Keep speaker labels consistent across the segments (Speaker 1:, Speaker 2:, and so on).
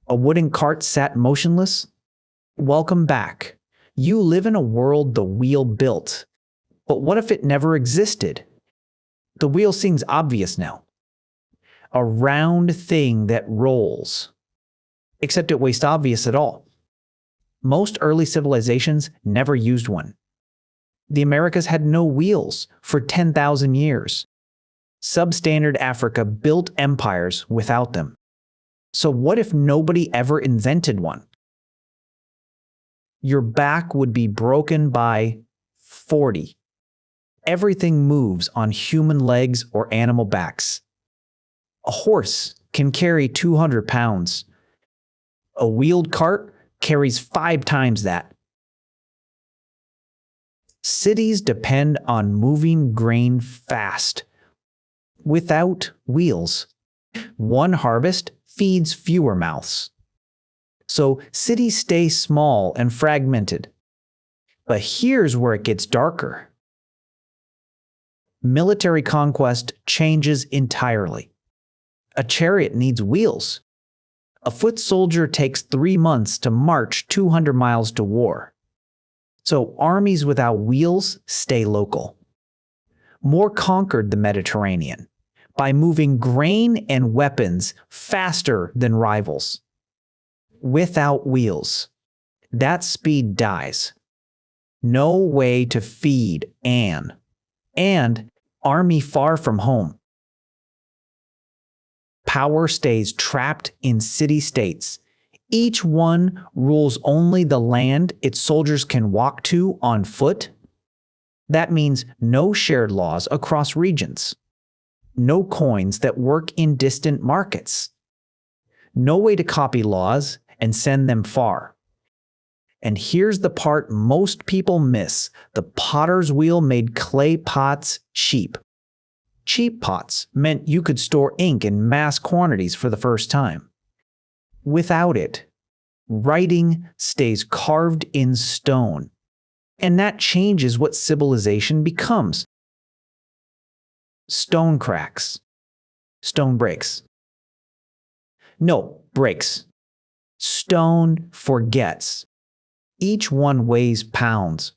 Speaker 1: A wooden cart sat motionless. Welcome back. You live in a world the wheel built. But what if it never existed? The wheel seems obvious now. A round thing that rolls. Except it wasn't obvious at all. Most early civilizations never used one. The Americas had no wheels for 10,000 years. Substandard Africa built empires without them. So what if nobody ever invented one? Your back would be broken by 40. Everything moves on human legs or animal backs. A horse can carry 200 pounds. A wheeled cart carries 5 times that. Cities depend on moving grain fast. Without wheels, one harvest feeds fewer mouths. So cities stay small and fragmented. But here's where it gets darker. Military conquest changes entirely. A chariot needs wheels. A foot soldier takes 3 months to march 200 miles to war. So armies without wheels stay local. More conquered the Mediterranean by moving grain and weapons faster than rivals. Without wheels, that speed dies. No way to feed Anne. And army far from home. Power stays trapped in city-states. Each one rules only the land its soldiers can walk to on foot. That means no shared laws across regions. No coins that work in distant markets. No way to copy laws and send them far. And here's the part most people miss. The potter's wheel made clay pots cheap. Cheap pots meant you could store ink in mass quantities for the first time. Without it, writing stays carved in stone. And that changes what civilization becomes. Stone cracks. Stone breaks. No, breaks. Stone forgets. Each one weighs pounds.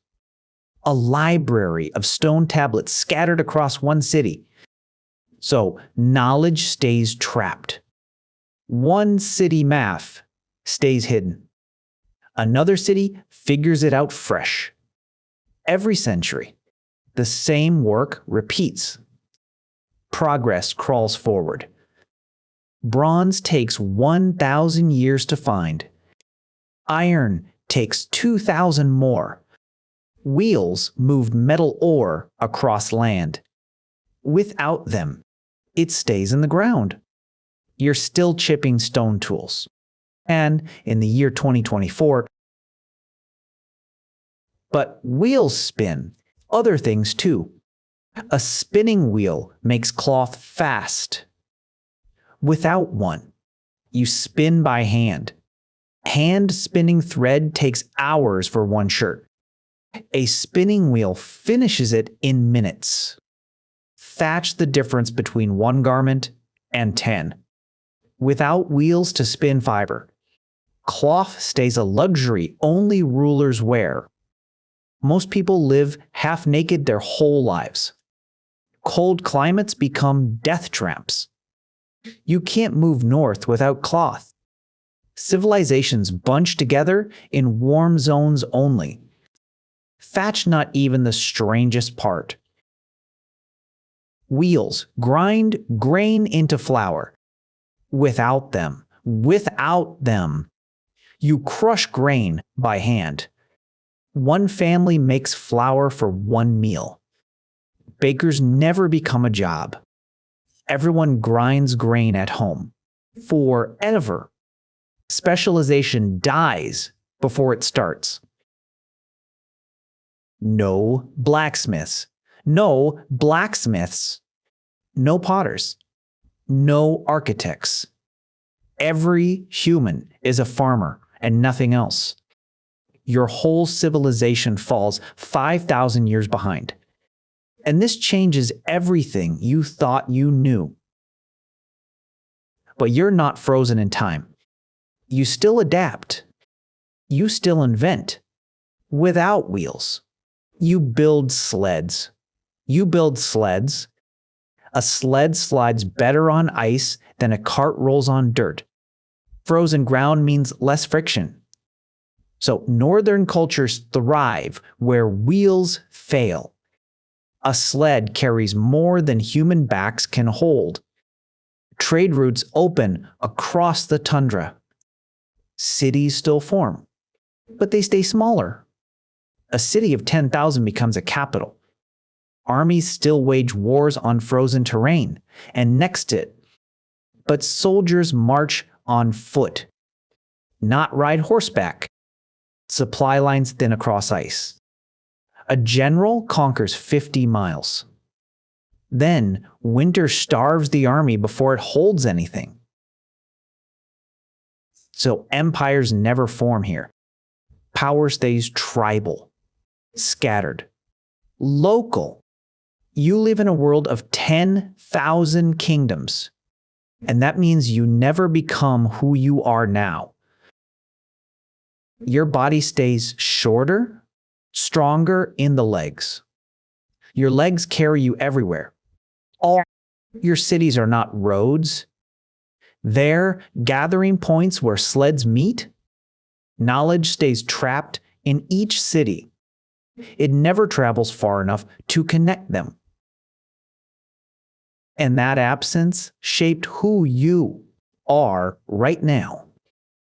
Speaker 1: A library of stone tablets scattered across one city. So knowledge stays trapped. One city math stays hidden. Another city figures it out fresh. Every century, the same work repeats. Progress crawls forward. Bronze takes 1,000 years to find. Iron takes 2,000 more. Wheels moved metal ore across land. Without them, it stays in the ground. You're still chipping stone tools. And in the year 2024, but wheels spin other things too. A spinning wheel makes cloth fast. Without one, you spin by hand. Hand spinning thread takes hours for one shirt. A spinning wheel finishes it in minutes. Thatch the difference between one garment and 10. Without wheels to spin fiber, cloth stays a luxury only rulers wear. Most people live half naked their whole lives. Cold climates become death tramps. You can't move north without cloth. Civilizations bunch together in warm zones only. Thatch not even the strangest part. Wheels grind grain into flour. Without them, you crush grain by hand. One family makes flour for one meal. Bakers never become a job. Everyone grinds grain at home. Forever. Specialization dies before it starts. No blacksmiths. No blacksmiths. No potters. No architects. Every human is a farmer and nothing else. Your whole civilization falls 5,000 years behind. And this changes everything you thought you knew. But you're not frozen in time. You still adapt. You still invent. Without wheels. You build sleds. You build sleds. A sled slides better on ice than a cart rolls on dirt. Frozen ground means less friction. So northern cultures thrive where wheels fail. A sled carries more than human backs can hold. Trade routes open across the tundra. Cities still form, but they stay smaller. A city of 10,000 becomes a capital. Armies still wage wars on frozen terrain and next it, but soldiers march on foot, not ride horseback. Supply lines thin across ice. A general conquers 50 miles. Then winter starves the army before it holds anything. So empires never form here. Power stays tribal, scattered, local. You live in a world of 10,000 kingdoms, and that means you never become who you are now. Your body stays shorter, stronger in the legs. Your legs carry you everywhere. All your cities are not roads. They're gathering points where sleds meet. Knowledge stays trapped in each city. It never travels far enough to connect them. And that absence shaped who you are right now.